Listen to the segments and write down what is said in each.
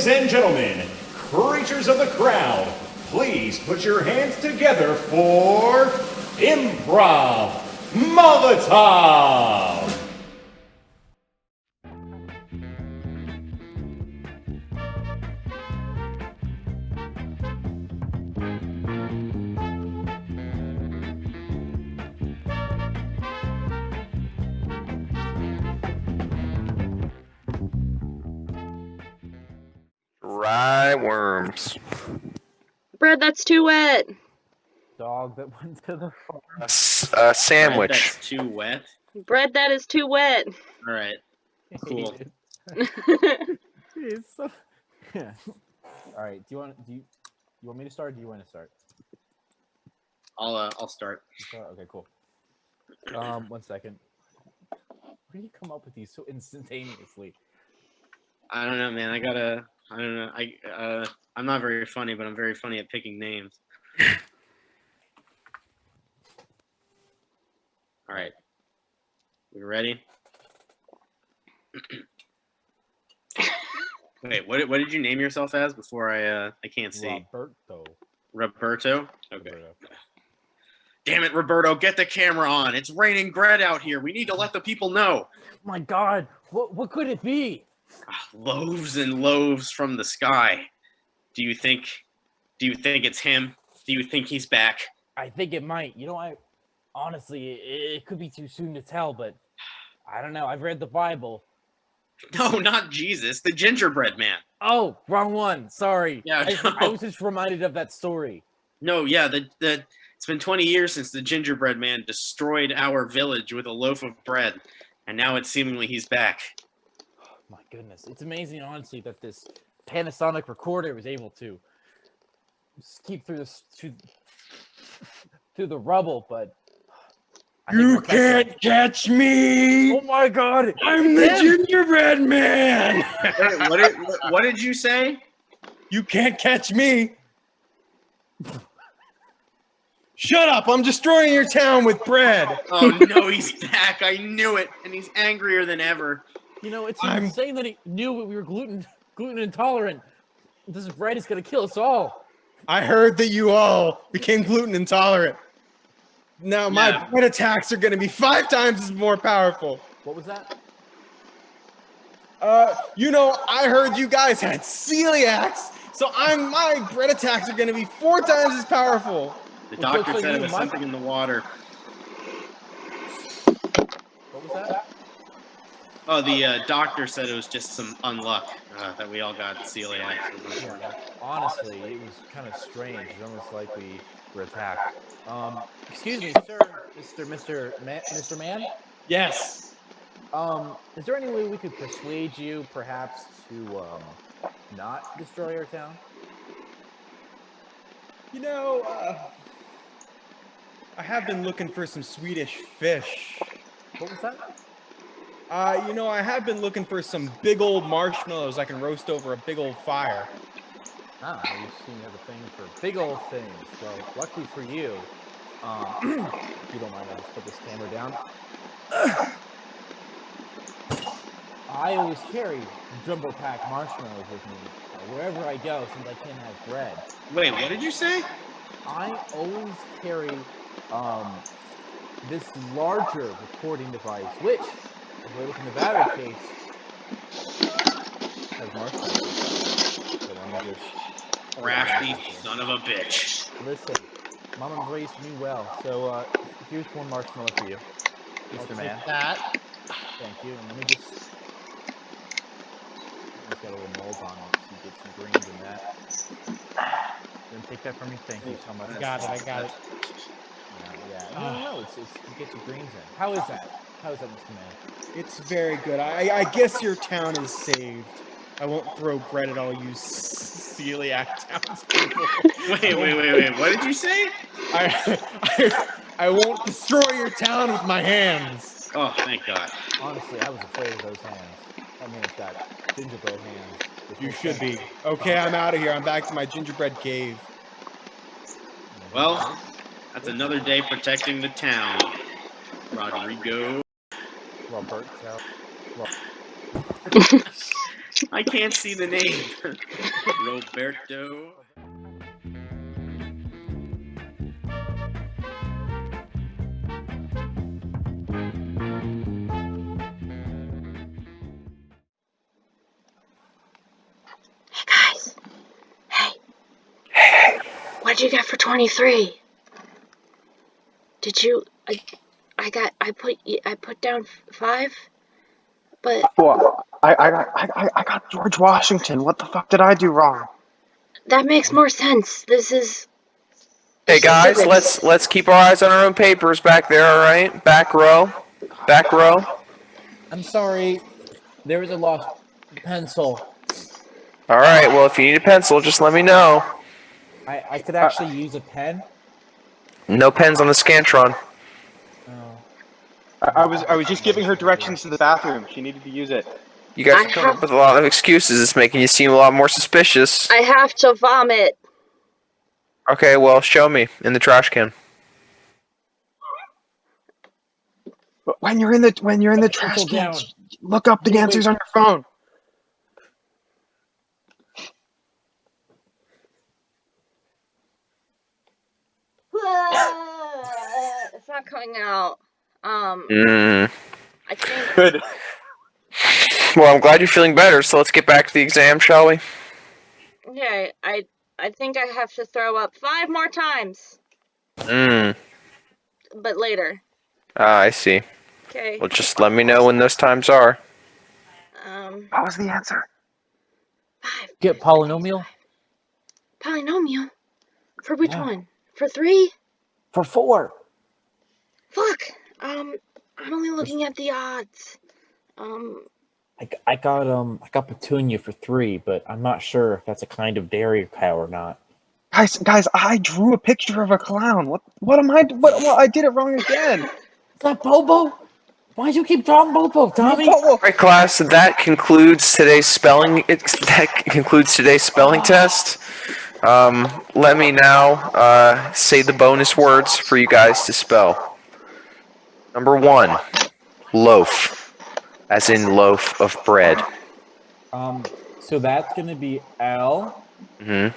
Ladies and gentlemen, creatures of the crowd, please put your hands together for Improv Molotov! Rye worms. Bread that's too wet. Dog that went to the farm. Sandwich. Bread that's too wet. Bread that is too wet. All right. Cool. It's so... Yeah. All right. Do you want me to start? Or do you want to start? I'll start. Okay. Cool. 1 second. Where do you come up with these so instantaneously? I don't know, man. I don't know. I'm not very funny, but I'm very funny at picking names. All right. We ready? Wait, what did you name yourself as before I can't see? Roberto? Okay. Roberto. Damn it, Roberto, get the camera on. It's raining bread out here. We need to let the people know. My God, what could it be? Loaves and loaves from the sky. Do you think it's him? Do you think he's back? I think it might. You know, honestly, it could be too soon to tell, but I don't know. I've read the Bible. No, not Jesus, the gingerbread man. Oh, wrong one. Sorry. Yeah, I was just reminded of that story. No, yeah, it's been 20 years since the gingerbread man destroyed our village with a loaf of bread, and now it's seemingly he's back. My goodness, it's amazing, honestly, that this Panasonic recorder was able to keep through the rubble, but You can't catch me! Oh my God! I'm the gingerbread man! What did you say? You can't catch me! Shut up! I'm destroying your town with bread! Oh no, he's back! I knew it, and he's angrier than ever. You know, it's insane that he knew we were gluten intolerant. This bread is gonna kill us all. I heard that you all became gluten intolerant. Now my bread attacks are gonna be 5 times as more powerful. What was that? You know, I heard you guys had celiacs, so my bread attacks are gonna be 4 times as powerful. The doctor said it was something in the water. What was that? Oh, the doctor said it was just some unluck that we all got celiac. Yeah, honestly, it was kind of strange. It's almost like we were attacked. Excuse me, sir, Mr. Man? Yes. Is there any way we could persuade you, perhaps, to not destroy our town? You know, I have been looking for some Swedish fish. What was that? You know, I have been looking for some big old marshmallows I can roast over a big old fire. Ah, you seem to have a thing for big old things. Well, luckily for you, if you don't mind, I'll just put this camera down. I always carry jumbo pack marshmallows with me wherever I go, since I can't have bread. Wait, what did you say? I always carry this larger recording device, which, if we look in the battery case, has marshmallows. So let me just... Crafty son of a bitch. Listen, Mama raised me well, so here's one marshmallow for you, Mr. Man. That. Thank you, and let me just... It's got a little mold on it, so you get some greens in that. Then take that from me. Thank you so much. I got it. Yeah. No, it's you get your greens in. How is that? How is that, Mr. Man? It's very good. I guess your town is saved. I won't throw bread at all you celiac townspeople. Wait. What did you say? I won't destroy your town with my hands. Oh, thank God. Honestly, I was afraid of those hands. I mean, it's got gingerbread hands. You should be. Okay, I'm out of here. I'm back to my gingerbread cave. Well, that's another day protecting the town. Rodrigo. Roberto. I can't see the name. Roberto. Hey guys. Hey. What'd you get for 23? Did you? I put down 5, but Well, I got George Washington. What the fuck did I do wrong? that makes more sense. This is. Hey guys, let's keep our eyes on our own papers back there, all right? Back row. Back row. I'm sorry. There was a lost pencil. All right, well, if you need a pencil, just let me know. I could actually use a pen. No pens on the Scantron. Oh. I was just giving her directions to the bathroom. She needed to use it. You guys are coming up with a lot of excuses. It's making you seem a lot more suspicious. I have to vomit. Okay, well, show me in the trash can. But when you're in the trash Pencil can, down. look up the answers on your phone. It's not coming out. I think. Good. Well, I'm glad you're feeling better, so let's get back to the exam, shall we? Okay, I think I have to throw up 5 more times. But later. Ah, I see. Okay. Well, just let me know when those times are. What was the answer? 5. Get polynomial? Polynomial? For which Yeah. one? For 3? For 4. Fuck. I'm only looking at the odds. I got petunia for 3, but I'm not sure if that's a kind of dairy cow or not. Guys, I drew a picture of a clown. What am I? What I did it wrong again. Is that Bobo? Why'd you keep drawing Bobo, Tommy? All right, class. That concludes today's spelling. That concludes today's spelling test. Let me now say the bonus words for you guys to spell. Number 1, loaf, as in loaf of bread. So that's gonna be L Mhm.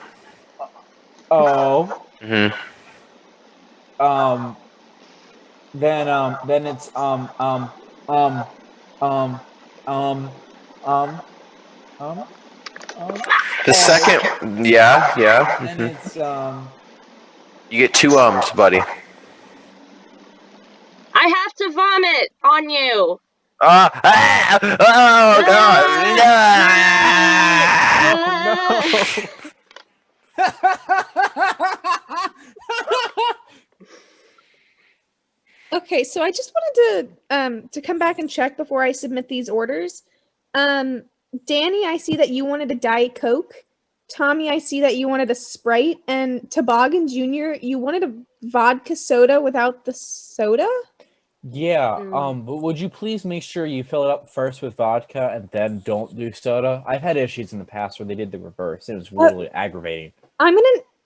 O. Mhm. Then it's um The second, yeah. Then Mhm. it's You get 2 buddy. I have to vomit on you. Oh Okay, so I just wanted to come back and check before I submit these orders. Danny, I see that you wanted a Diet Coke. Tommy, I see that you wanted a Sprite, and Toboggan Jr., you wanted a vodka soda without the soda? yeah. But would you please make sure you fill it up first with vodka and then don't do soda? I've had issues in the past where they did the reverse. It was really aggravating.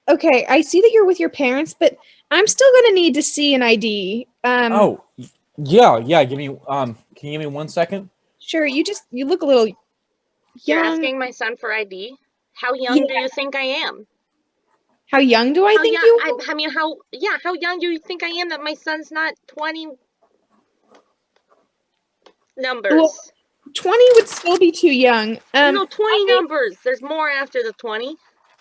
Okay, I see that you're with your parents, but I'm still gonna need to see an ID. Yeah. Give me can you give me 1 second? Sure, you look a little You're young. asking my son for ID? How young do you think I am? How young do I think young, you are? I mean, how young do you think I am that my son's not 20 numbers? Well, 20 would still be too young. No, 20 numbers. There's more after the 20.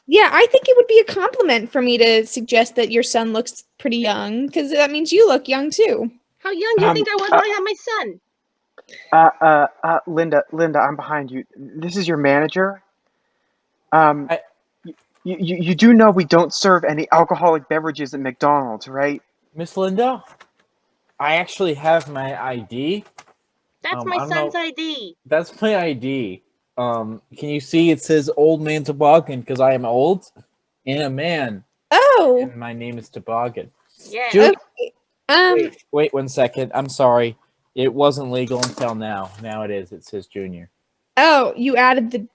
Yeah, I think it would be a compliment for me to suggest that your son looks pretty young, because that means you look young too. How young do you think I was when I had my son? Linda, I'm behind you. This is your manager. You do know we don't serve any alcoholic beverages at McDonald's, right? Miss Linda, I actually have my ID. That's I my don't son's know. ID. That's my ID. Can you see it says Old Man Toboggan because I am old and a man. Oh. And my name is Toboggan. Yeah. Okay. Wait 1 second. I'm sorry. It wasn't legal until now. Now it is. It says junior. Oh, you added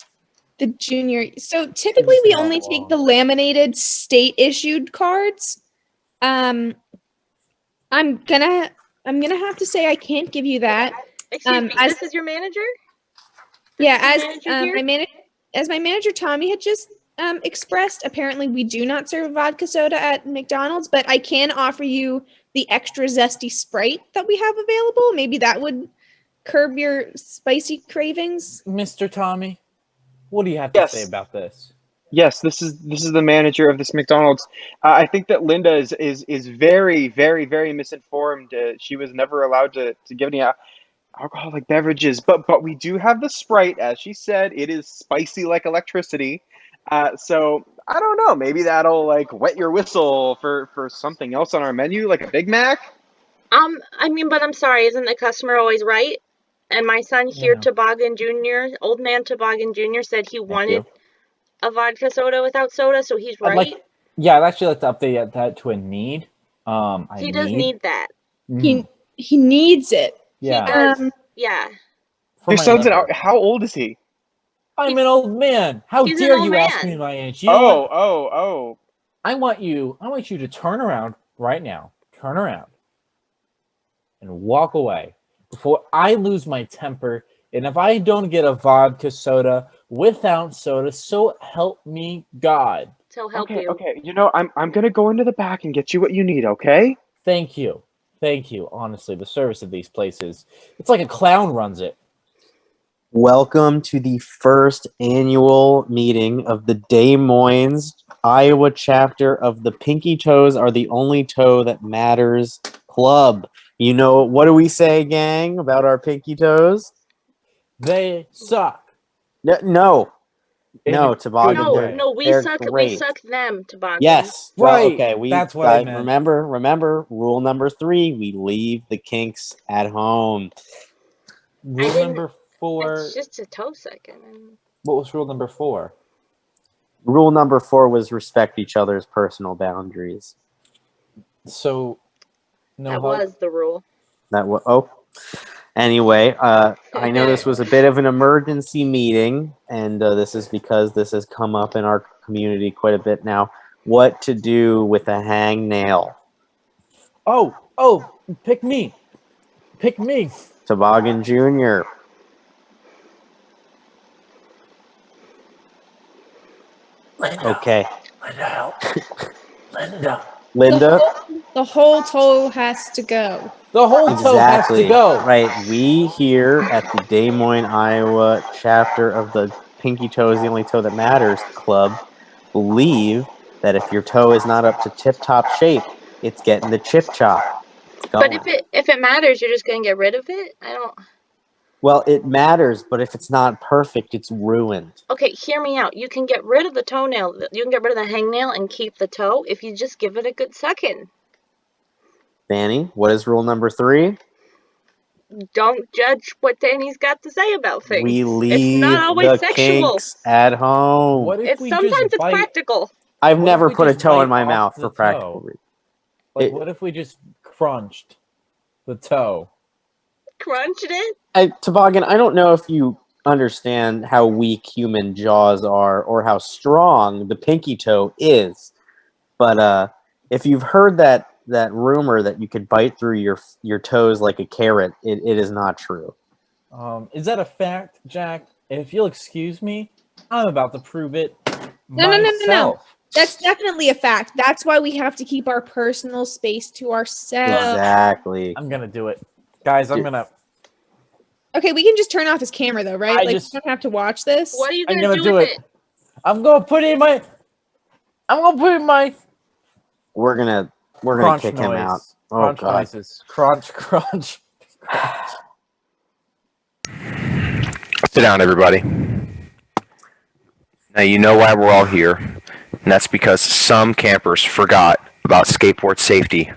the junior. So typically we only take the laminated state issued cards. I'm gonna have to say I can't give you that. Excuse me, this is your manager? Yeah, as manager here? my manager Tommy had just expressed, apparently we do not serve vodka soda at McDonald's, but I can offer you the extra zesty Sprite that we have available. Maybe that would curb your spicy cravings. Mr. Tommy, what do you have to Yes. say about this? Yes, this is the manager of this McDonald's. I think that Linda is very, very, very misinformed. She was never allowed to give any alcoholic beverages, but we do have the Sprite, as she said. It is spicy like electricity. So I don't know. Maybe that'll like wet your whistle for something else on our menu, like a Big Mac. I mean, but I'm sorry, isn't the customer always right? And my son here, Yeah. Toboggan Jr., old man Toboggan Jr., said he wanted you. a vodka soda without soda, so he's I'd right. like, yeah, I'd actually like to update that to a need. He does need that. He needs it. Yeah. He does. Um, Yeah. For Your my son's liver. how old is he? I'm an old man. How He's an dare old you ask man. me my age? You know what? Oh. I want you to turn around right now. Turn around. And walk away before I lose my temper. And if I don't get a vodka soda without soda, so help me God. So help Okay, you. okay. You know, I'm gonna go into the back and get you what you need, okay? Thank you. Thank you. Honestly, the service of these places, it's like a clown runs it. Welcome to the first annual meeting of the Des Moines, Iowa chapter of the Pinky Toes Are the Only Toe That Matters Club. You know, what do we say, gang, about our Pinky Toes? They suck. No, In no, a Toboggan. good way. No, we they're suck. We great. suck them, Toboggan. Yes, Right. Well, okay, That's what I meant. remember rule number 3: we leave the kinks at home. Rule didn't- number 4. It's just a toe second. What was rule number 4? Rule number 4 was respect each other's personal boundaries. So, no. That was the rule. Anyway, I know this was a bit of an emergency meeting, and this is because this has come up in our community quite a bit now. What to do with a hangnail? Oh, pick me. Pick me. Toboggan Jr. Okay. Linda? the whole toe has to go. The whole toe has Exactly. to go. Right. We here at the Des Moines, Iowa chapter of the Pinky Toe Is the Only Toe That Matters Club believe that if your toe is not up to tip-top shape, it's getting the chip chop. It's But going. if it matters, you're just gonna get rid of it. I don't. Well, it matters, but if it's not perfect, it's ruined. Okay, hear me out. You can get rid of the toenail. You can get rid of the hangnail and keep the toe if you just give it a good sucking. Danny, what is rule number 3? Don't judge what Danny's got to say about things. We It's leave not always the sexual. kinks at home. What if It's we sometimes just it's bite? practical. I've what if never we put a just toe in bite my off mouth the for practical toe? reasons. Like, what if we just crunched the toe? Crunched it. Toboggan, I don't know if you understand how weak human jaws are or how strong the pinky toe is, but if you've heard that rumor that you could bite through your toes like a carrot, it is not true. Is that a fact, Jack? If you'll excuse me, I'm about to prove it No. myself. That's definitely a fact. That's why we have to keep our personal space to ourselves. Exactly. I'm gonna do it, guys. I'm gonna. Okay, we can just turn off his camera though, right? I Like just- we don't have to watch this. What are you I'm gonna gonna do do with it. I'm gonna put it in my. I'm gonna put it in my. We're gonna Crunch kick noise. him out. Oh Crunch god. noises. Crunch, crunch. Sit down, everybody. Now, you know why we're all here, and that's because some campers forgot about skateboard safety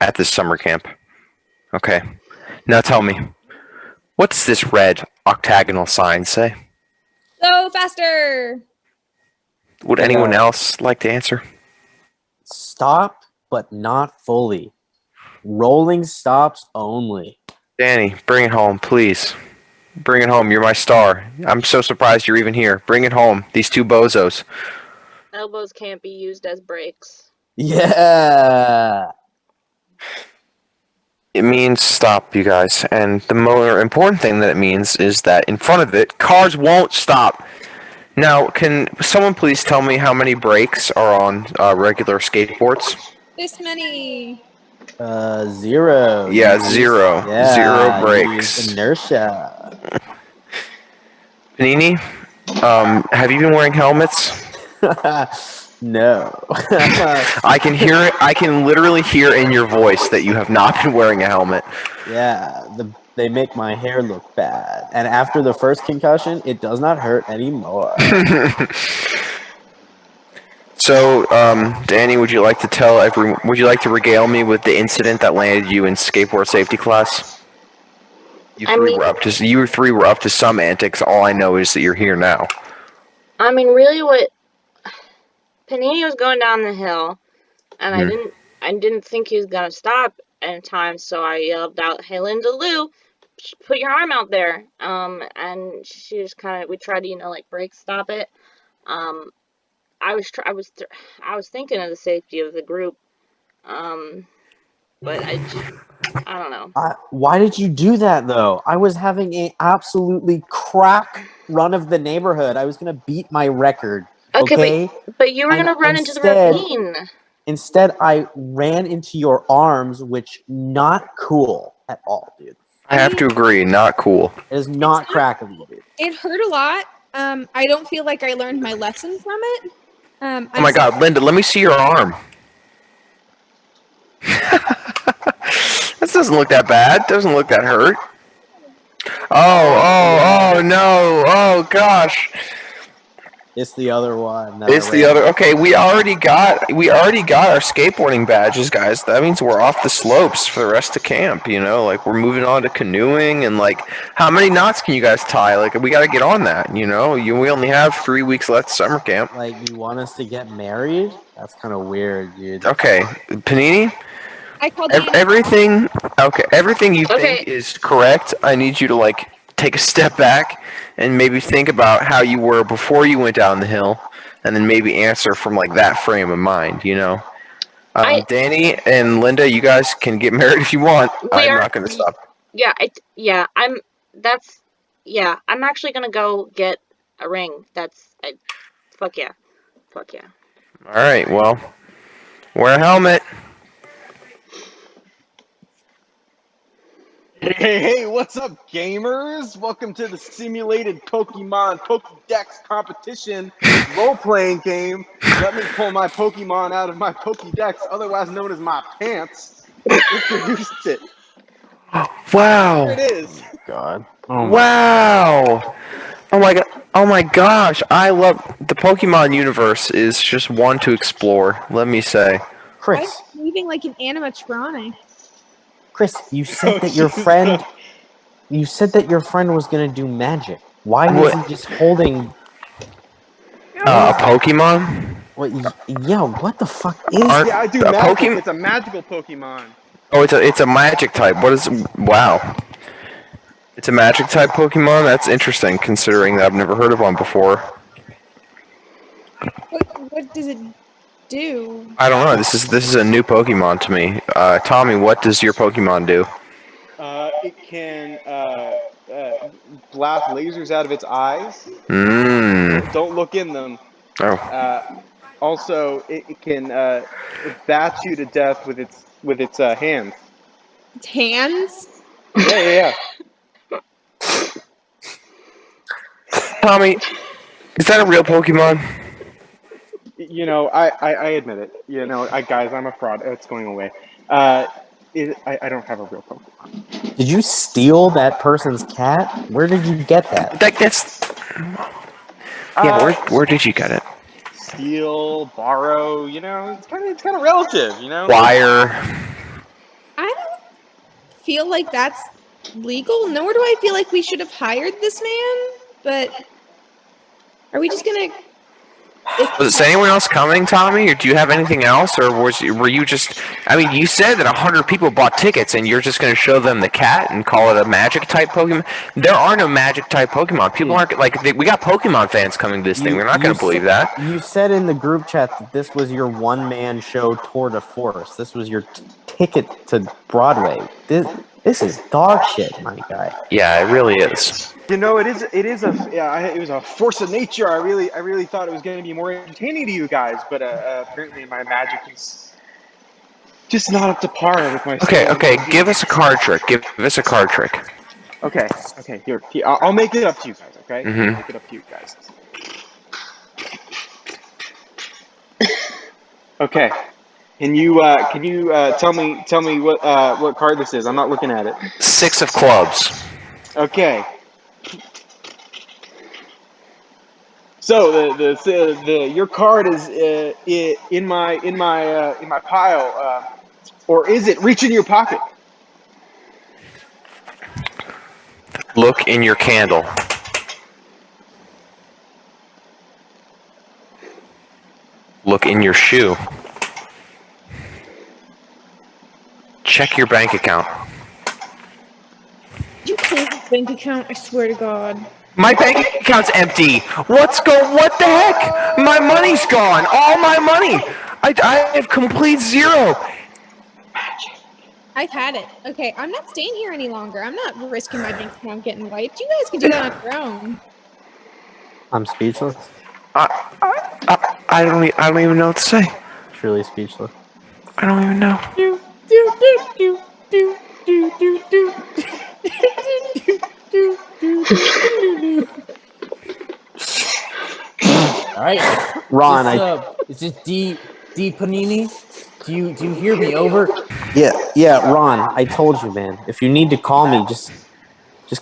at this summer camp. Okay. Now tell me, what does this red octagonal sign say? Go faster. Would anyone else like to answer? Stop, but not fully. Rolling stops only. Danny, bring it home, please. Bring it home. You're my star. I'm so surprised you're even here. Bring it home. These two bozos. Elbows can't be used as brakes. Yeah. It means stop, you guys. And the more important thing that it means is that in front of it, cars won't stop. Now, can someone please tell me how many brakes are on regular skateboards? This many. 0. Yeah, You use- 0. Yeah, 0 you brakes. use inertia. Panini, have you been wearing helmets? No. I can hear it. I can literally hear in your voice that you have not been wearing a helmet. Yeah, they make my hair look bad. And after the first concussion, it does not hurt anymore. So, Danny, would you like to regale me with the incident that landed you in skateboard safety class? You three were up to some antics. All I know is that you're here now. I mean, really, what Panini was going down the hill, and I didn't think he was gonna stop in time, so I yelled out, "Hey, Linda Lou, put your arm out there!" And she just we tried to, like brake stop it. I was thinking of the safety of the group, but I don't know. Why did you do that, though? I was having a absolutely crack run of the neighborhood. I was going to beat my record. Okay? But you were going to run into the ravine. Instead, I ran into your arms, which not cool at all, dude. I have to agree, not cool. It is not crackable, dude. It hurt a lot. I don't feel like I learned my lesson from it. Oh my God, Linda, let me see your arm. This doesn't look that bad. Doesn't look that hurt. Oh no. Oh gosh. It's the other one. It's the other. Okay, we already got our skateboarding badges, guys. That means we're off the slopes for the rest of camp, like we're moving on to canoeing and like how many knots can you guys tie? Like we got to get on that, we only have 3 weeks left summer camp. Like you want us to get married? That's kind of weird, dude. Okay, Panini? I called everything you think is correct. I need you to like take a step back and maybe think about how you were before you went down the hill, and then maybe answer from like that frame of mind. Danny and Linda, you guys can get married if you want. I'm not going to stop. I'm actually gonna go get a ring. Fuck yeah. All right, well, wear a helmet. Hey, what's up, gamers? Welcome to the simulated Pokemon Pokédex competition role-playing game. Let me pull my Pokemon out of my Pokédex, otherwise known as my pants. Introduced it. Wow. There it is. God. Wow. Oh my God. Oh my gosh. I love the Pokemon universe is just one to explore, let me say. Chris. I'm moving like an animatronic. Chris, you said that your friend was going to do magic. Why is he just holding a Pokemon? What what the fuck is I do magic. It's a magical Pokemon. Oh, it's a magic type. Wow. It's a magic type Pokemon? That's interesting, considering that I've never heard of one before. What does it do? I don't know. This is a new Pokemon to me. Tommy, what does your Pokemon do? It can blast lasers out of its eyes. Don't look in them. Oh. Also, it can bat you to death with its hands. Its hands? Yeah. Tommy, is that a real Pokemon? I admit it. Guys, I'm a fraud. It's going away. I don't have a real Pokemon. Did you steal that person's cat? Where did you get that? That's. Yeah, where did you get it? Steal, borrow. It's kind of relative. Wire. I don't feel like that's legal. Nor do I feel like we should have hired this man. But are we just gonna? Was anyone else coming, Tommy, or do you have anything else, or were you just? I mean, you said that 100 people bought tickets, and you're just going to show them the cat and call it a magic type Pokemon. There are no magic type Pokemon. People aren't we got Pokemon fans coming to this thing. They're not going to believe that. You said in the group chat that this was your one-man show tour de force. This was your ticket to Broadway. This is dog shit, my guy. Yeah, it really is. You know, it was a force of nature. I really thought it was going to be more entertaining to you guys, but apparently my magic is just not up to par with my Okay, skill. okay, give us a card trick. Give us a card trick. Okay, here, I'll make it up to you guys, okay? Mhm. I'll make it up to you guys. Okay. Can you tell me what card this is? I'm not looking at it. 6 of clubs. Okay. So the your card is in my pile, or is it reach in your pocket? Look in your candle. Look in your shoe. Check your bank account. You close the bank account, I swear to God. My bank account's empty. What the heck? My money's gone. All my money. I have complete zero. I've had it. Okay, I'm not staying here any longer. I'm not risking my bank account getting wiped. You guys can do that on your own. I'm speechless. I don't even know what to say. Truly speechless. I don't even know. All right, Ron, is this D Panini? Do you hear me? Over. yeah, Ron, I told you, man. If you need to call me, just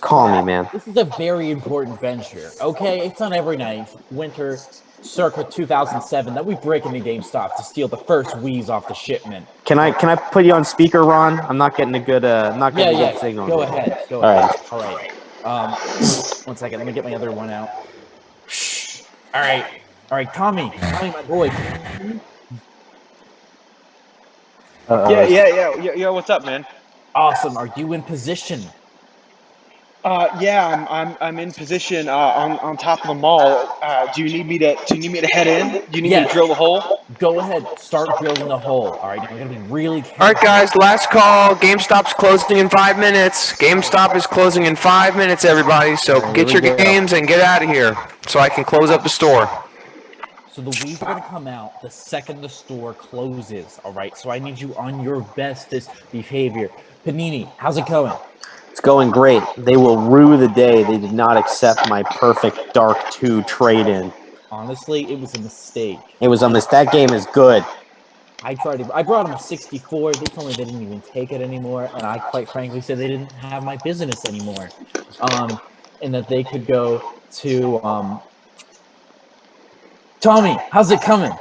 call me, man. This is a very important venture. Okay, it's on every night. Winter, circa 2007, that we break into GameStop to steal the first Wii's off the shipment. Can I put you on speaker, Ron? I'm not getting a good good signal. Go ahead. All right. All right. 1 second. Let me get my other one out. All right, Tommy, my boy. Yeah. What's up, man? Awesome. Are you in position? Yeah, I'm in position on top of the mall. Do you need me to head in? Do you need me to drill the hole? Go ahead. Start drilling the hole. All right. I'm gonna be really careful. All right, guys. Last call. GameStop's closing in 5 minutes. GameStop is closing in 5 minutes, everybody. So get your games and get out of here, so I can close up the store. So the Wii's are gonna come out the second the store closes. All right. So I need you on your bestest behavior. Panini, how's it going? It's going great. They will rue the day they did not accept my perfect Dark 2 trade-in. Honestly, it was a mistake. It was a mistake. That game is good. I brought them a 64. They told me they didn't even take it anymore, and I quite frankly said they didn't have my business anymore. And that they could go to Tommy, how's it coming?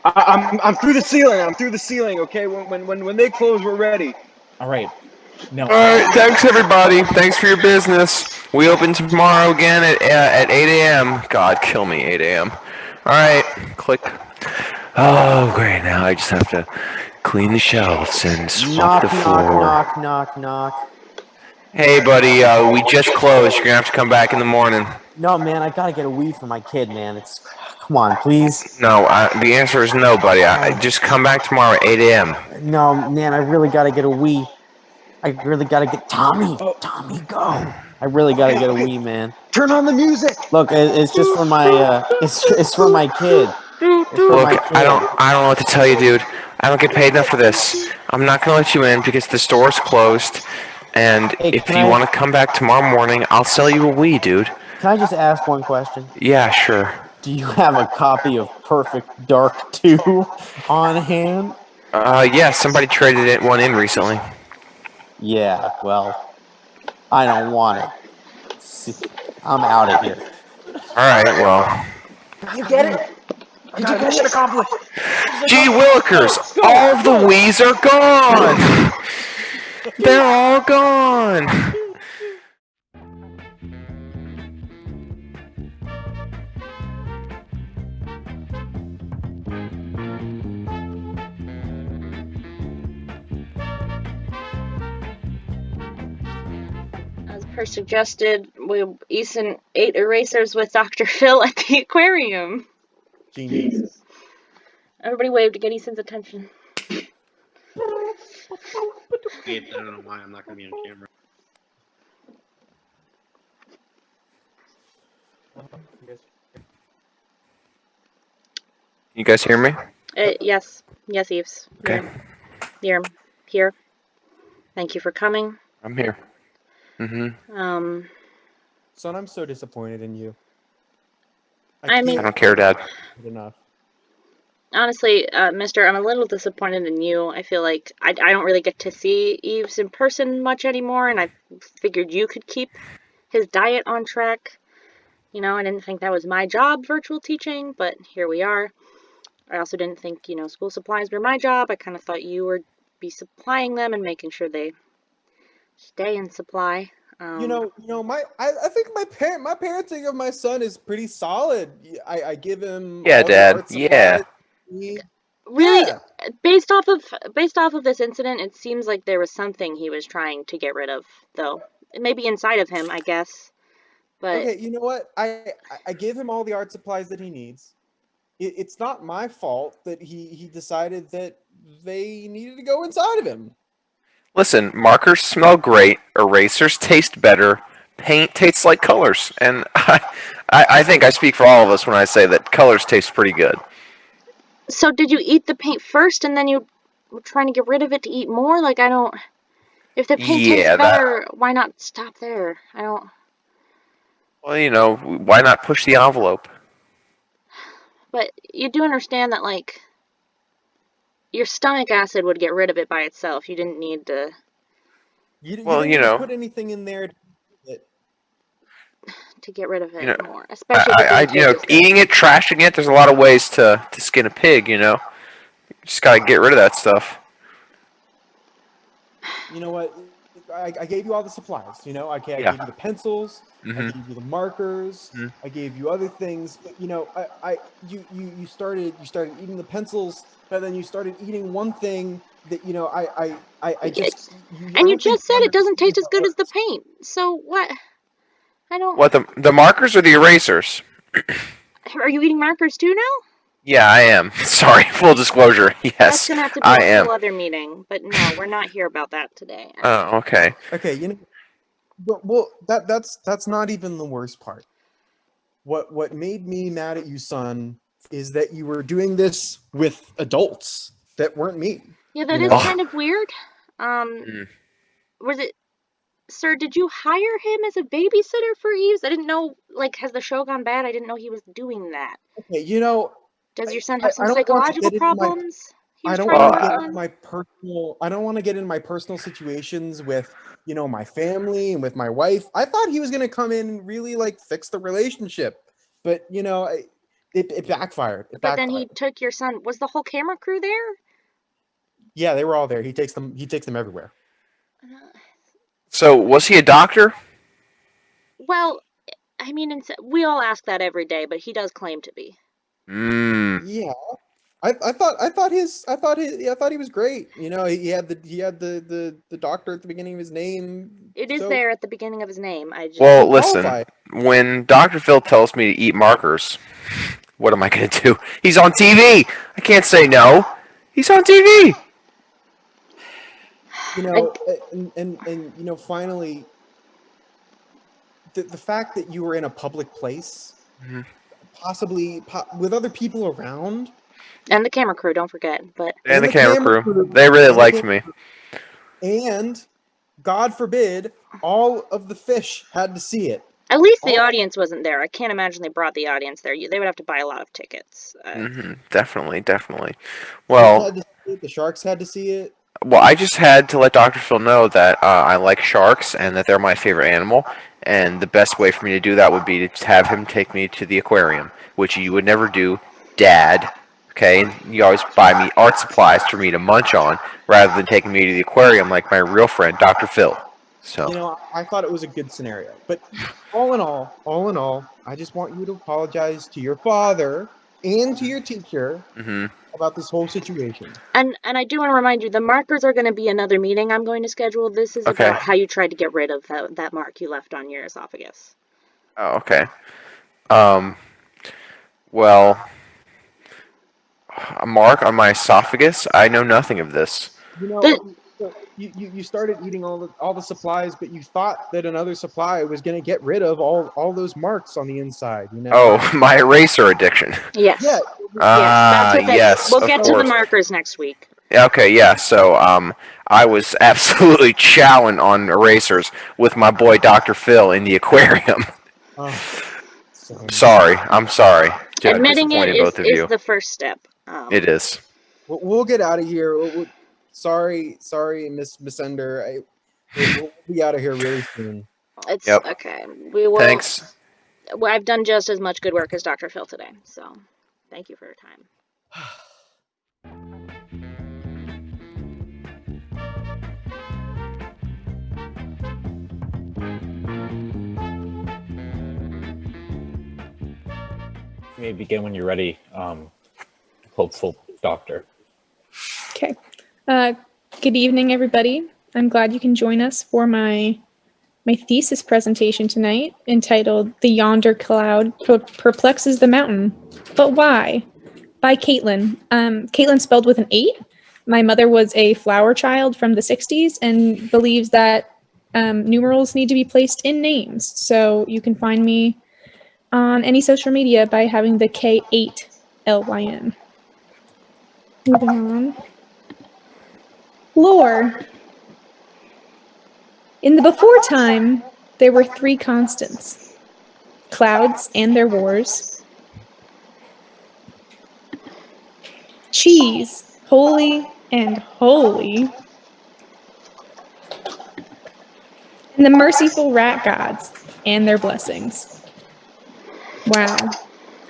I'm through the ceiling. I'm through the ceiling. Okay, when they close, we're ready. All right. No. All right, thanks everybody. Thanks for your business. We open tomorrow again at 8 a.m. God, kill me, 8 a.m. All right, click. Oh, great. Now I just have to clean the shelves and swap the floor. Knock. Hey, buddy, we just closed. You're gonna have to come back in the morning. No, man, I gotta get a Wii for my kid, man. Come on, please. No, the answer is no, buddy. I just come back tomorrow at 8 a.m. No, man, I really gotta get a Wii. I really gotta get Tommy, go. I really gotta get a Wii, man. Turn on the music. Look, it's just for my it's for my kid. Look, I don't know what to tell you, dude. I don't get paid enough for this. I'm not gonna let you in because the store's closed. And if you want to come back tomorrow morning, I'll sell you a Wii, dude. Can I just ask one question? Yeah, sure. Do you have a copy of Perfect Dark 2 on hand? Yeah, somebody traded one in recently. Yeah, well, I don't want it. I'm out of here. Alright, well. You get it? Mission accomplished. Gee willikers, all of the Wii's are gone! They're all gone! As per suggested, Ethan ate erasers with Dr. Phil at the aquarium. Genius. Everybody waved to get Ethan's attention. I don't know why I'm not going to be on camera. You guys hear me? Yes, Eves. Okay. You're here. Thank you for coming. I'm here. Mm-hmm. Son, I'm so disappointed in you. I mean- I don't care, Dad. Enough. Honestly, Mister, I'm a little disappointed in you. I feel like I don't really get to see Eves in person much anymore, and I figured you could keep his diet on track. You know, I didn't think that was my job, virtual teaching, but here we are. I also didn't think, school supplies were my job. I kind of thought you would be supplying them and making sure they stay in supply. I think my parenting of my son is pretty solid. I give him Yeah, all the Dad. art Yeah. supplies he needs. Really, Yeah. based off of this incident, it seems like there was something he was trying to get rid of, though. Maybe inside of him, I guess. But Okay, you know what? I give him all the art supplies that he needs. It's not my fault that he decided that they needed to go inside of him. Listen, markers smell great, erasers taste better, paint tastes like colors, and I think I speak for all of us when I say that colors taste pretty good. so did you eat the paint first, and then you were trying to get rid of it to eat more? Like, I don't. If the paint tastes Yeah, that. better, why not stop there? I don't. Well, why not push the envelope? But you do understand that, like, your stomach acid would get rid of it by itself. You didn't need to You Well, didn't need to put anything in there get rid of it You know, more, especially if it didn't taste as good. eating it, trashing it. There's a lot of ways to skin a pig. You just gotta get rid of that stuff. You know what? I gave you all the supplies. I gave you the pencils. I gave you the markers. I gave you other things. But you started eating the pencils, but then you started eating one thing that I just. And you just said it doesn't taste as good as the paint. So what? I don't. What the markers or the erasers? Are you eating markers too now? Yeah, I am. Sorry, full disclosure. That's Yes, gonna have to be I a am. whole other meeting. But no, we're not here about that today. Oh, okay. Okay, well, that's not even the worst part. What made me mad at you, son, is that you were doing this with adults that weren't me. Yeah, that is kind of weird. Was it, sir? Did you hire him as a babysitter for Eves? I didn't know. Like, has the show gone bad? I didn't know he was doing that. Okay, Does your son have some I don't want to psychological get into my- problems? I don't want to get into my personal. I don't want to get into my personal situations with my family and with my wife. I thought he was gonna come in and really fix the relationship, but it backfired. But then he took your son. Was the whole camera crew there? Yeah, they were all there. He takes them everywhere. So was he a doctor? Well, I mean, we all ask that every day, but he does claim to be. Yeah. I thought he was great. He had the doctor at the beginning of his name. It is there at the beginning of his name. I just. Well, listen. When Dr. Phil tells me to eat markers, what am I gonna do? He's on TV. I can't say no. He's on TV. Finally, the fact that you were in a public place, possibly with other people around. And the camera crew, don't forget. And the camera crew. They really liked me. And, God forbid, all of the fish had to see it. At least the audience wasn't there. I can't imagine they brought the audience there. They would have to buy a lot of tickets. Definitely. Well, the sharks had to see it. Well, I just had to let Dr. Phil know that I like sharks and that they're my favorite animal. And the best way for me to do that would be to have him take me to the aquarium, which you would never do, Dad. Okay, you always buy me art supplies for me to munch on, rather than taking me to the aquarium like my real friend, Dr. Phil. So I thought it was a good scenario. But all in all, I just want you to apologize to your father and to your teacher about this whole situation. And I do want to remind you, the markers are going to be another meeting I'm going to schedule. This is about how you tried to get rid of that mark you left on your esophagus. Oh, okay. Well, a mark on my esophagus? I know nothing of this. So you started eating all the supplies, but you thought that another supply was going to get rid of all those marks on the inside. You know. Oh, my eraser addiction. Yes. Yeah. Yes, that's what that yes, is. We'll of get to the course. markers next week. Yeah, okay, yeah. So, I was absolutely chowing on erasers with my boy Dr. Phil in the aquarium. Sorry, I'm sorry to have Admitting it disappointed both of is you. the first step. It is. We'll get out of here. Sorry, Miss Ender. We'll be out of here really soon. It's Yep. okay. We will. Thanks. Well, I've done just as much good work as Dr. Phil today, so thank you for your time. You may begin when you're ready, hopeful doctor. Okay. Good evening, everybody. I'm glad you can join us for my thesis presentation tonight, entitled "The Yonder Cloud Perplexes the Mountain, But Why?" by Caitlin. Caitlin spelled with an 8. My mother was a flower child from the 60s and believes that numerals need to be placed in names. So you can find me on any social media by having the K8LYN. Moving on. Lore. In the before time, there were 3 constants: clouds and their wars, cheese, holy and holy, and the merciful rat gods and their blessings. Wow.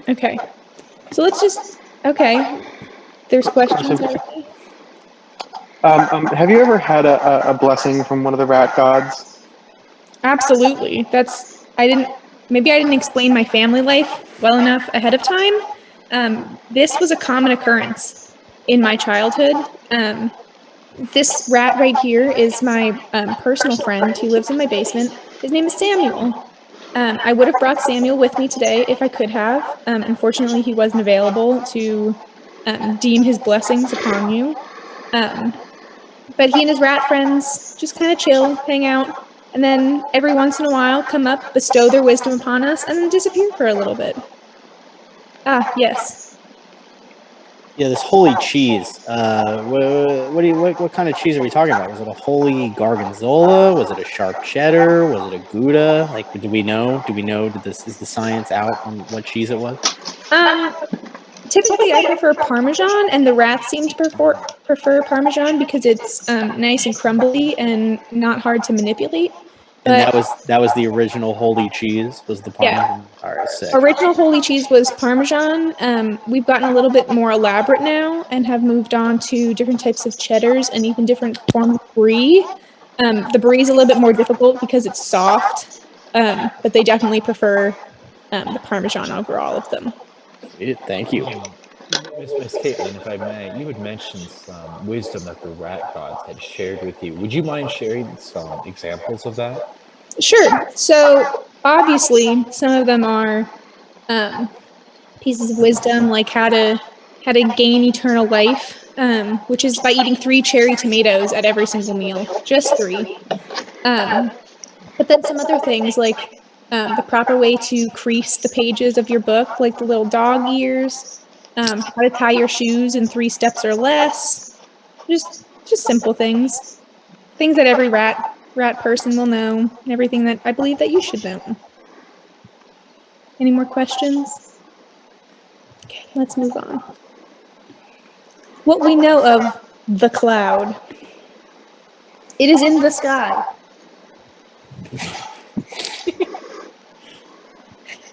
Okay. So let's just, okay. There's questions already? Have you ever had a blessing from one of the rat gods? Absolutely. Maybe I didn't explain my family life well enough ahead of time. This was a common occurrence in my childhood. This rat right here is my personal friend who lives in my basement. His name is Samuel. I would have brought Samuel with me today if I could have. Unfortunately, he wasn't available to deem his blessings upon you. But he and his rat friends just kind of chill, hang out, and then every once in a while come up, bestow their wisdom upon us, and then disappear for a little bit. Ah, yes. Yeah, this holy cheese. What kind of cheese are we talking about? Was it a holy gorgonzola? Was it a sharp cheddar? Was it a Gouda? Like, do we know? Is the science out on what cheese it was? Typically, I prefer Parmesan, and the rats seem to prefer Parmesan because it's nice and crumbly and not hard to manipulate. And that was the original holy cheese. Was the Parmesan? Yeah. All right, sick. Original holy cheese was Parmesan. We've gotten a little bit more elaborate now and have moved on to different types of cheddars and even different forms of brie. The brie is a little bit more difficult because it's soft, but they definitely prefer the Parmesan over all of them. Thank you. Miss Caitlin, if I may, you had mentioned some wisdom that the rat gods had shared with you. Would you mind sharing some examples of that? Sure. So obviously, some of them are pieces of wisdom, like how to gain eternal life, which is by eating 3 cherry tomatoes at every single meal, just 3. But then some other things like the proper way to crease the pages of your book, like the little dog ears, how to tie your shoes in 3 steps or less, just simple things that every rat person will know, and everything that I believe that you should know. Any more questions? Okay, let's move on. What we know of the cloud. It is in the sky.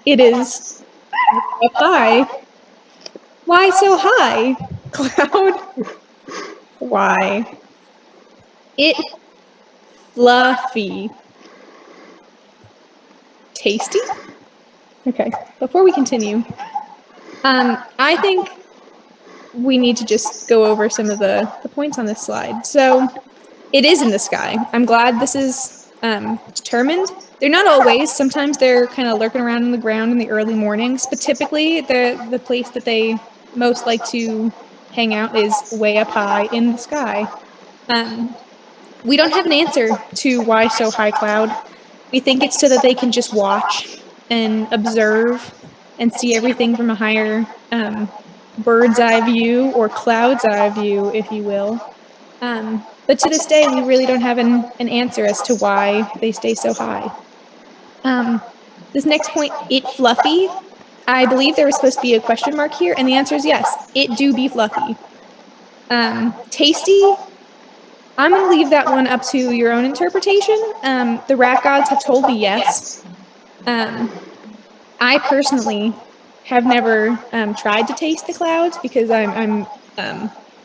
It is up high. Why so high, cloud? Why? It fluffy. Tasty? Okay, before we continue, I think we need to just go over some of the points on this slide. So, it is in the sky. I'm glad this is determined. They're not always. Sometimes they're kind of lurking around on the ground in the early mornings, but typically the place that they most like to hang out is way up high in the sky. We don't have an answer to why so high, Cloud. We think it's so that they can just watch and observe and see everything from a higher bird's eye view, or cloud's eye view, if you will. But to this day, we really don't have an answer as to why they stay so high. This next point, it fluffy. I believe there was supposed to be a question mark here, and the answer is yes. It do be fluffy. Tasty. I'm going to leave that one up to your own interpretation. The rat gods have told me yes. I personally have never tried to taste the clouds because I'm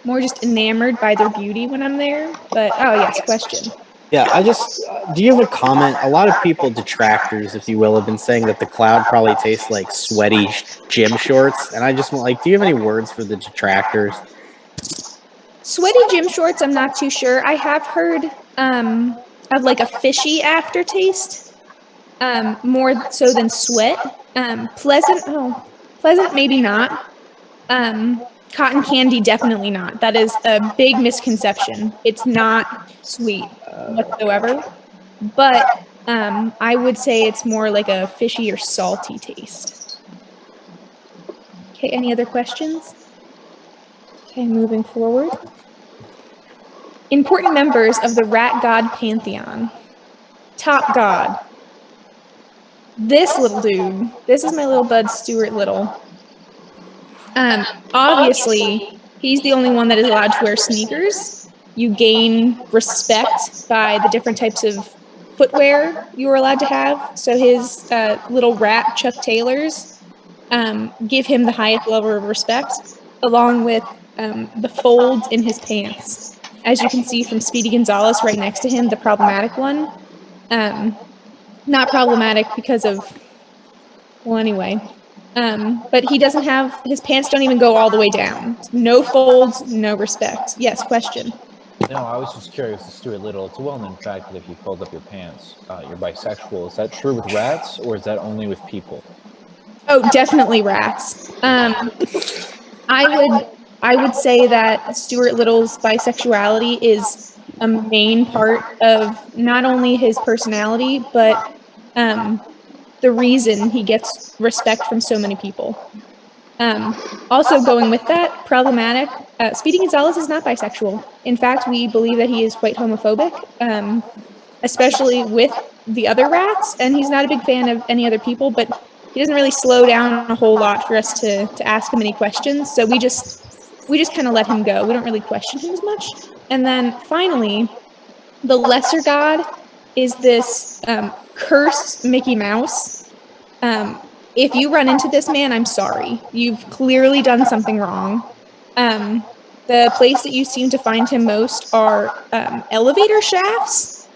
more just enamored by their beauty when I'm there. But, oh yes, question. Yeah, I just, do you have a comment? A lot of people, detractors, if you will, have been saying that the cloud probably tastes like sweaty gym shorts. And I just want, like, do you have any words for the detractors? Sweaty gym shorts, I'm not too sure. I have heard of like a fishy aftertaste, more so than sweat. Pleasant, maybe not. Cotton candy, definitely not. That is a big misconception. It's not sweet whatsoever. But I would say it's more like a fishy or salty taste. Okay, any other questions? Okay, moving forward. Important members of the rat god pantheon. Top god. This little dude. This is my little bud, Stuart Little. Obviously, he's the only one that is allowed to wear sneakers. You gain respect by the different types of footwear you are allowed to have. So his little rat Chuck Taylors give him the highest level of respect, along with the folds in his pants. As you can see from Speedy Gonzalez right next to him, the problematic one. Not problematic because of, well, anyway. But he doesn't have, his pants don't even go all the way down. No folds, no respect. Yes, question. No, I was just curious, Stuart Little. It's a well-known fact that if you fold up your pants, you're bisexual. Is that true with rats, or is that only with people? Oh, definitely rats. I would say that Stuart Little's bisexuality is a main part of not only his personality, but the reason he gets respect from so many people. Also going with that, problematic, Speedy Gonzalez is not bisexual. In fact, we believe that he is quite homophobic, especially with the other rats, and he's not a big fan of any other people, but he doesn't really slow down a whole lot for us to ask him any questions, so we just kind of let him go. We don't really question him as much. And then finally, the lesser god is this cursed Mickey Mouse. If you run into this man, I'm sorry. You've clearly done something wrong. The place that you seem to find him most are elevator shafts.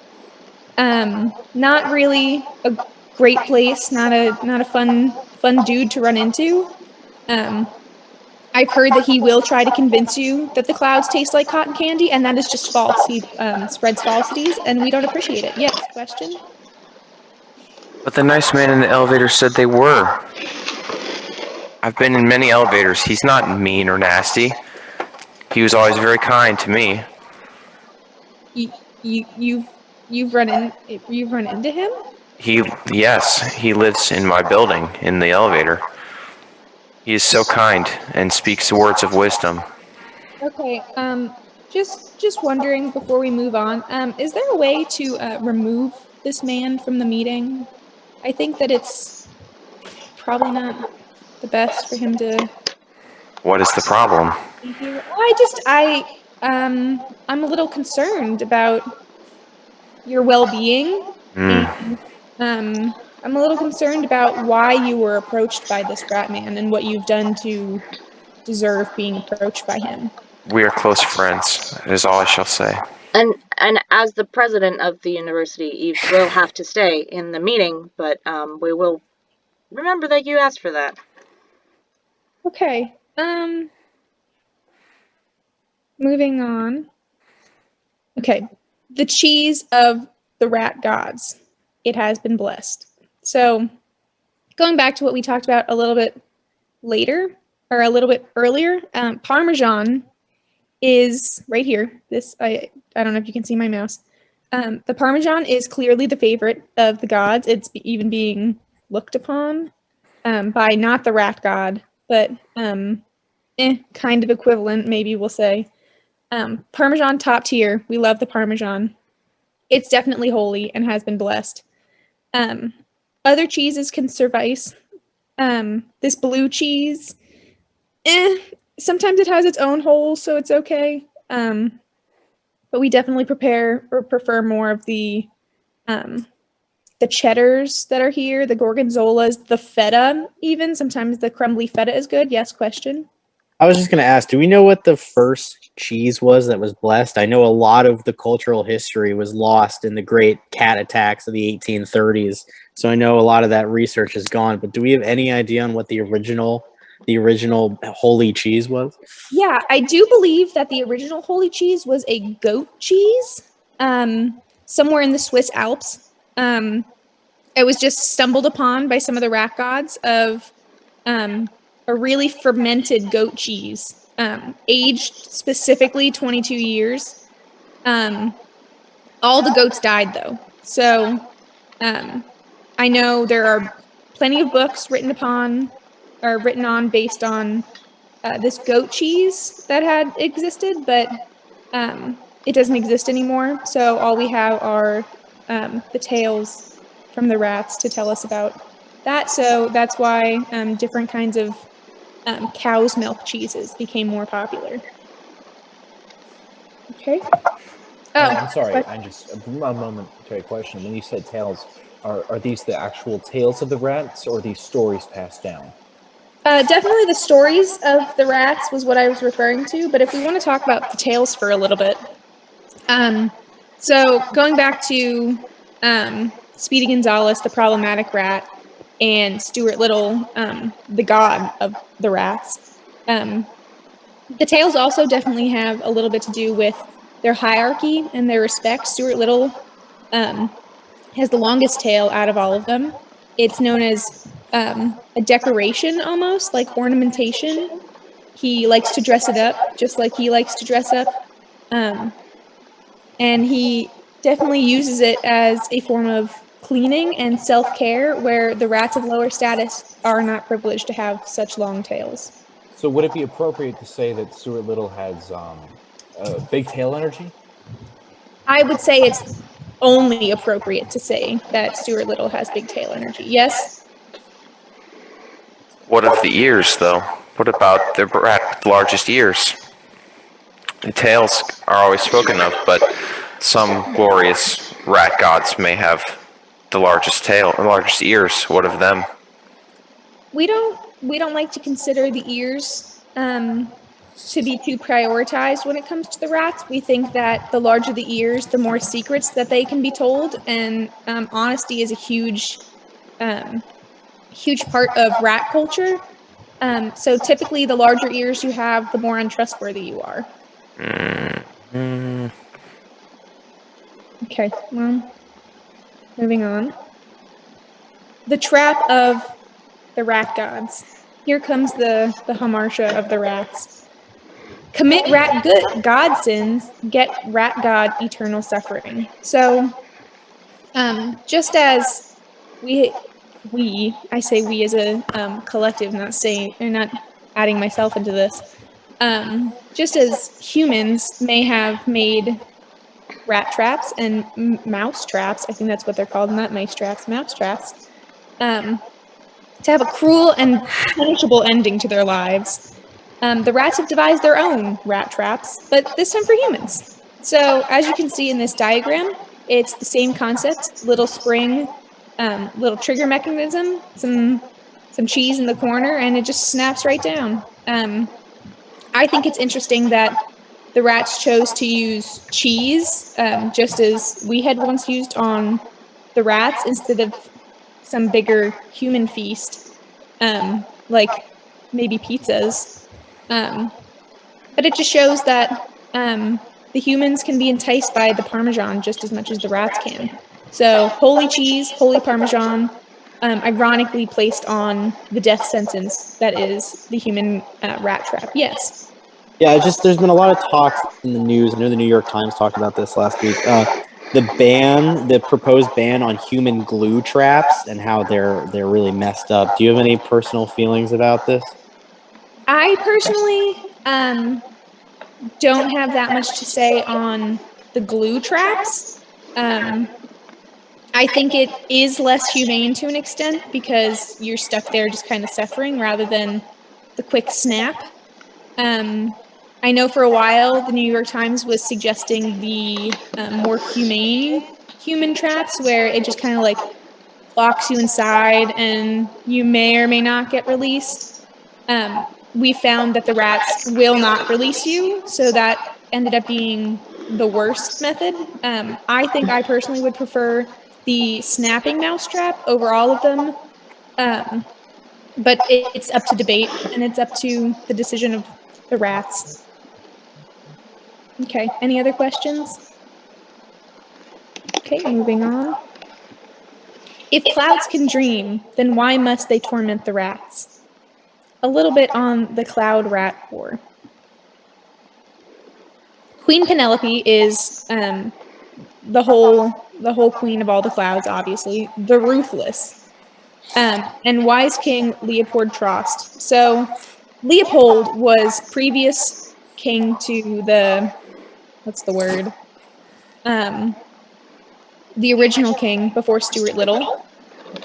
Not really a great place. Not a fun dude to run into. I've heard that he will try to convince you that the clouds taste like cotton candy, and that is just false. He spreads falsities, and we don't appreciate it. Yes, question? But the nice man in the elevator said they were. I've been in many elevators. He's not mean or nasty. He was always very kind to me. You've run into him? Yes, he lives in my building in the elevator. He is so kind and speaks words of wisdom. Okay, just wondering before we move on, is there a way to remove this man from the meeting? I think that it's probably not the best for him to. What is the problem? I'm a little concerned about your well-being. And, I'm a little concerned about why you were approached by this rat man and what you've done to deserve being approached by him. We are close friends, that is all I shall say. And as the president of the university, you will have to stay in the meeting, but we will remember that you asked for that. Okay. Moving on. Okay. The cheese of the rat gods. It has been blessed. So, going back to what we talked about a little bit later, or a little bit earlier, Parmesan is right here. This I don't know if you can see my mouse. The Parmesan is clearly the favorite of the gods. It's even being looked upon by not the rat god, but kind of equivalent, maybe we'll say. Parmesan top tier. We love the Parmesan. It's definitely holy and has been blessed. Other cheeses can suffice. This blue cheese, sometimes it has its own holes, so it's okay. But we definitely prefer more of the cheddars that are here, the gorgonzolas, the feta, even. Sometimes the crumbly feta is good. Yes, question. I was just going to ask, do we know what the first cheese was that was blessed? I know a lot of the cultural history was lost in the great cat attacks of the 1830s. So I know a lot of that research is gone, but do we have any idea on what the original holy cheese was? Yeah, I do believe that the original holy cheese was a goat cheese, somewhere in the Swiss Alps. It was just stumbled upon by some of the rat gods of a really fermented goat cheese, aged specifically 22 years. All the goats died though, so I know there are plenty of books written on based on this goat cheese that had existed, but it doesn't exist anymore. So all we have are the tales from the rats to tell us about that. So that's why different kinds of cow's milk cheeses became more popular. Okay. Oh, I'm sorry. I just a momentary question. When you said tales, are these the actual tales of the rats, or are these stories passed down? Definitely the stories of the rats was what I was referring to. But if we want to talk about the tales for a little bit, so going back to Speedy Gonzales, the problematic rat, and Stuart Little, the god of the rats. The tales also definitely have a little bit to do with their hierarchy and their respect. Stuart Little has the longest tail out of all of them. It's known as a decoration, almost like ornamentation. He likes to dress it up, just like he likes to dress up. And he definitely uses it as a form of cleaning and self-care, where the rats of lower status are not privileged to have such long tails. So would it be appropriate to say that Stuart Little has big tail energy? I would say it's only appropriate to say that Stuart Little has big tail energy. Yes? What of the ears, though? What about the rat with the largest ears? The tails are always spoken of, but some glorious rat gods may have the largest tail, the largest ears. What of them? We don't like to consider the ears to be too prioritized when it comes to the rats. We think that the larger the ears, the more secrets that they can be told, and honesty is a huge part of rat culture. So typically, the larger ears you have, the more untrustworthy you are. Mm-hmm. Okay, well, moving on. The trap of the rat gods. Here comes the hamartia of the rats. Commit rat god sins, get rat god eternal suffering. So, just as I say we as a collective, not adding myself into this. Just as humans may have made rat traps and mouse traps, I think that's what they're called, not mice traps, mouse traps, to have a cruel and punishable ending to their lives. The rats have devised their own rat traps, but this time for humans. So, as you can see in this diagram, it's the same concept, little spring, little trigger mechanism, some cheese in the corner, and it just snaps right down. I think it's interesting that the rats chose to use cheese, just as we had once used on the rats, instead of some bigger human feast, like maybe pizzas. But it just shows that the humans can be enticed by the Parmesan just as much as the rats can. So holy cheese, holy Parmesan, ironically placed on the death sentence that is the human rat trap. Yes. Yeah, there's been a lot of talks in the news. I know the New York Times talked about this last week. the proposed ban on human glue traps and how they're really messed up. Do you have any personal feelings about this? I personally don't have that much to say on the glue traps. I think it is less humane to an extent because you're stuck there just kind of suffering rather than the quick snap. I know for a while the New York Times was suggesting the more humane human traps where it just kind of like locks you inside and you may or may not get released. We found that the rats will not release you, so that ended up being the worst method. I think I personally would prefer the snapping mousetrap over all of them, but it's up to debate and it's up to the decision of the rats. Okay, any other questions? Okay, moving on. If clouds can dream, then why must they torment the rats? A little bit on the cloud rat war. Queen Penelope is the whole queen of all the clouds, obviously, the ruthless, and wise king Leopold Trost. So Leopold was previous king to the, what's the word? The original king before Stuart Little.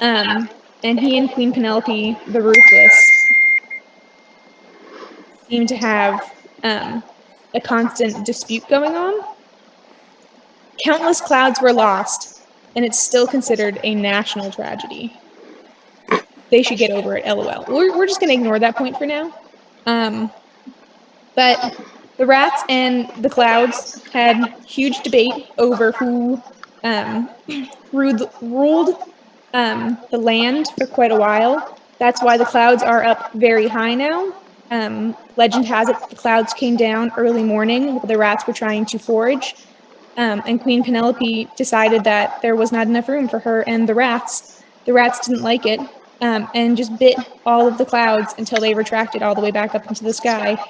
And he and Queen Penelope, the ruthless, seem to have a constant dispute going on. Countless clouds were lost, and it's still considered a national tragedy. They should get over it, LOL. We're just going to ignore that point for now. But the rats and the clouds had huge debate over who ruled the land for quite a while. That's why the clouds are up very high now. Legend has it the clouds came down early morning while the rats were trying to forage. And Queen Penelope decided that there was not enough room for her and the rats. The rats didn't like it and just bit all of the clouds until they retracted all the way back up into the sky.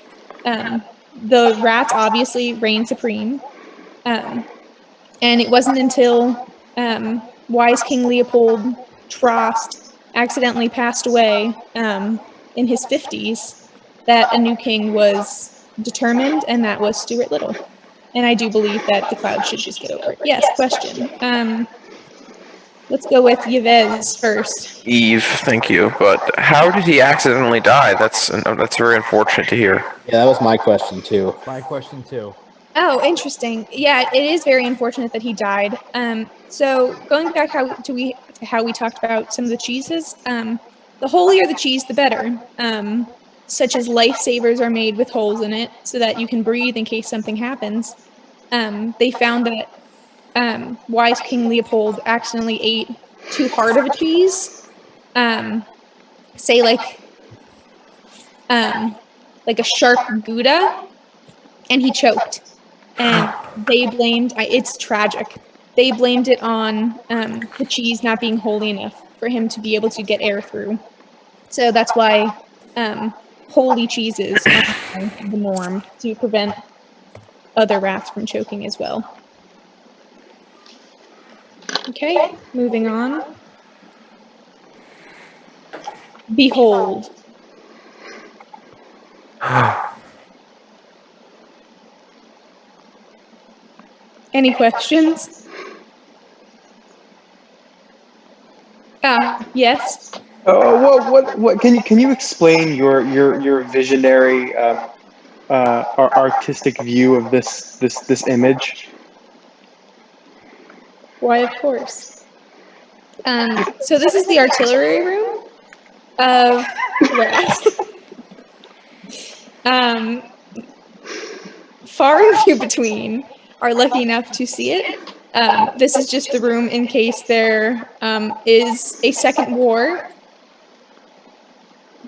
The rats obviously reigned supreme. And it wasn't until wise King Leopold Trost accidentally passed away in his 50s that a new king was determined, and that was Stuart Little. And I do believe that the clouds should just get over it. Yes, question. Let's go with Yves first. Eve, thank you. But how did he accidentally die? That's very unfortunate to hear. Yeah, that was my question too. My question too. Oh, interesting. Yeah, it is very unfortunate that he died. So going back to how we talked about some of the cheeses, the holier the cheese, the better. Such as lifesavers are made with holes in it so that you can breathe in case something happens. They found that wise King Leopold accidentally ate too hard of a cheese. Say like a sharp Gouda, and he choked. And they blamed, it's tragic, they blamed it on the cheese not being holy enough for him to be able to get air through. So that's why holy cheeses are the norm to prevent other rats from choking as well. Okay, moving on. Behold. Any questions? Yes. What can you explain your visionary artistic view of this image? Why, of course. So this is the artillery room of rats. Far and few between are lucky enough to see it. This is just the room in case there is a second war.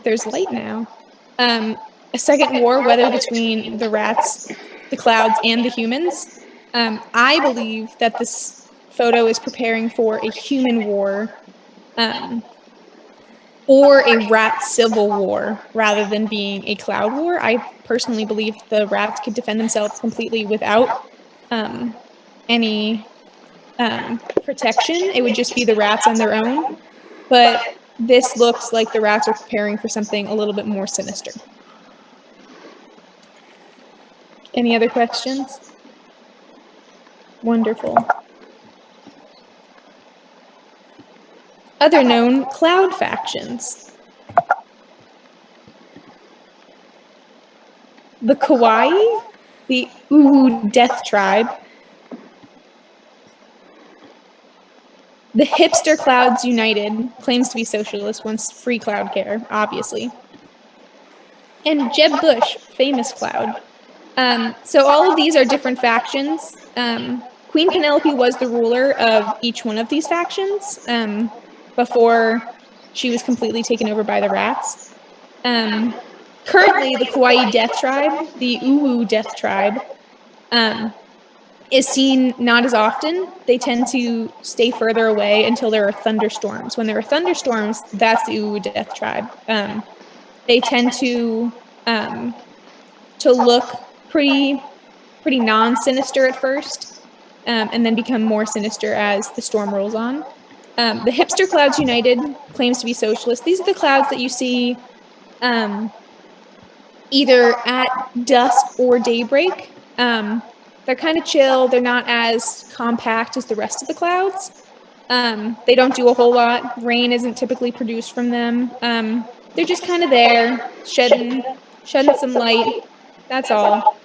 There's light now. A second war, whether between the rats, the clouds, and the humans. I believe that this photo is preparing for a human war or a rat civil war rather than being a cloud war. I personally believe the rats could defend themselves completely without any protection. It would just be the rats on their own. But this looks like the rats are preparing for something a little bit more sinister. Any other questions? Wonderful. Other known cloud factions. The Kawaii, the Uwu Death Tribe, the Hipster Clouds United, claims to be socialist, wants free cloud care, obviously, and Jeb Bush, famous cloud. So all of these are different factions. Queen Penelope was the ruler of each one of these factions before she was completely taken over by the rats. Currently, the Kauai Death Tribe, the Uwu Death Tribe, is seen not as often. They tend to stay further away until there are thunderstorms. When there are thunderstorms, that's the Uwu Death Tribe. They tend to look pretty non-sinister at first, and then become more sinister as the storm rolls on. The Hipster Clouds United claims to be socialist. These are the clouds that you see either at dusk or daybreak. They're kind of chill. They're not as compact as the rest of the clouds. They don't do a whole lot. Rain isn't typically produced from them. They're just kind of there, shedding some light. That's all.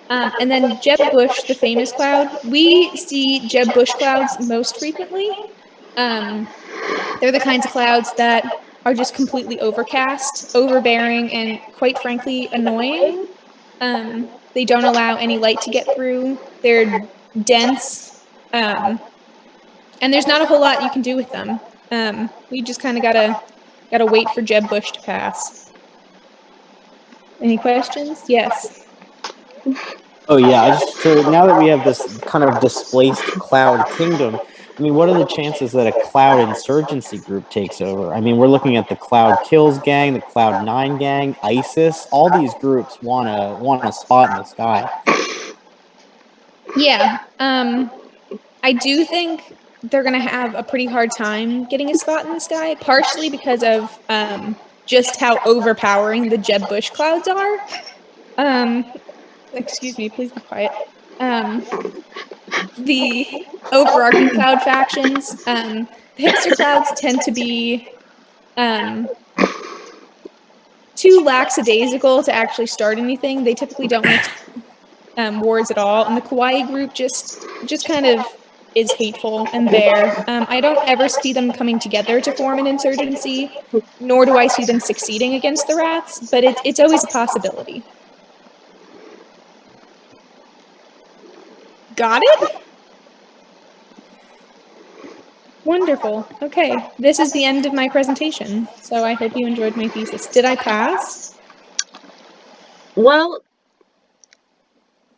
And then Jeb Bush, the famous cloud. We see Jeb Bush clouds most frequently. They're the kinds of clouds that are just completely overcast, overbearing, and quite frankly, annoying. They don't allow any light to get through. They're dense, and there's not a whole lot you can do with them. We just kind of gotta wait for Jeb Bush to pass. Any questions? Yes. Oh yeah, so now that we have this kind of displaced cloud kingdom, I mean, what are the chances that a cloud insurgency group takes over? I mean, we're looking at the Cloud Kills gang, the Cloud 9 gang, ISIS. All these groups want a spot in the sky. Yeah. I do think they're gonna have a pretty hard time getting a spot in the sky, partially because of just how overpowering the Jeb Bush clouds are. Excuse me, please be quiet. The overarching cloud factions, the hipster clouds tend to be too lackadaisical to actually start anything. They typically don't want wars at all, and the Kawaii group just kind of is hateful and there. I don't ever see them coming together to form an insurgency, nor do I see them succeeding against the rats, but it's always a possibility. Got it? Wonderful. Okay, this is the end of my presentation, so I hope you enjoyed my thesis. Did I pass? Well,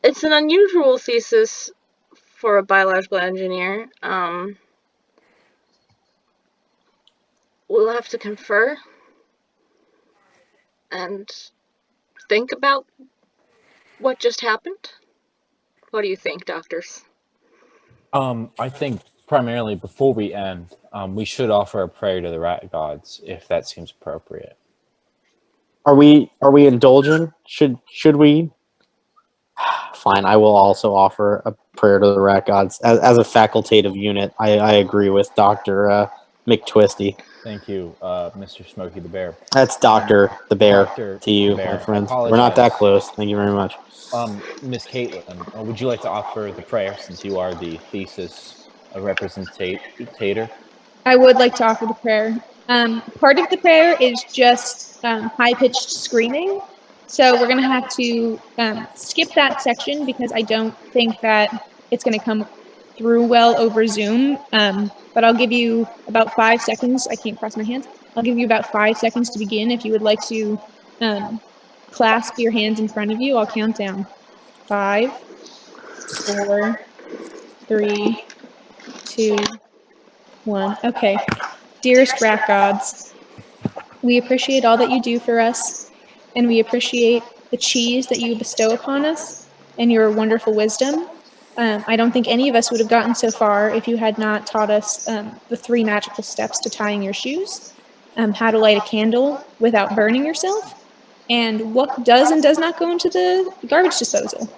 it's an unusual thesis for a biological engineer. We'll have to confer and think about what just happened. What do you think, doctors? I think primarily before we end, we should offer a prayer to the rat gods if that seems appropriate. Are we indulgent? Should we? Fine, I will also offer a prayer to the rat gods as a facultative unit. I agree with Dr. McTwisty. Thank you, Mr. Smokey the Bear. That's Dr. the Bear Dr. to you, Bear. my friend. I We're not that apologize. close. Thank you very much. Miss Caitlin, would you like to offer the prayer since you are the thesis representator? I would like to offer the prayer. Part of the prayer is just high-pitched screaming, so we're going to have to skip that section because I don't think that it's going to come through well over Zoom, but I'll give you about 5 seconds. I can't cross my hands. I'll give you about 5 seconds to begin. If you would like to clasp your hands in front of you, I'll count down. 5, 4, 3, 2, 1. Okay. Dearest rat gods, we appreciate all that you do for us, and we appreciate the cheese that you bestow upon us and your wonderful wisdom. I don't think any of us would have gotten so far if you had not taught us the 3 magical steps to tying your shoes, how to light a candle without burning yourself, and what does and does not go into the garbage disposal.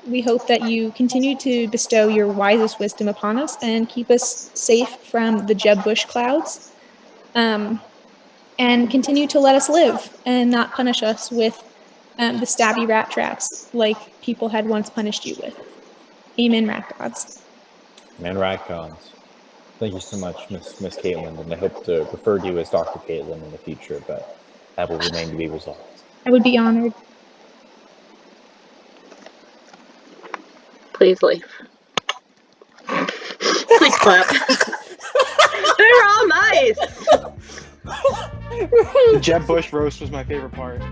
We hope that you continue to bestow your wisest wisdom upon us and keep us safe from the Jeb Bush clouds, and continue to let us live and not punish us with the stabby rat traps like people had once punished you with. Amen, rat gods. Man, rat gods. Thank you so much, Miss Caitlin, and I hope to refer to you as Dr. Caitlin in the future, but that will remain to be resolved. I would be honored. Please leave. Please clap. They're all nice. The Jeb Bush roast was my favorite part.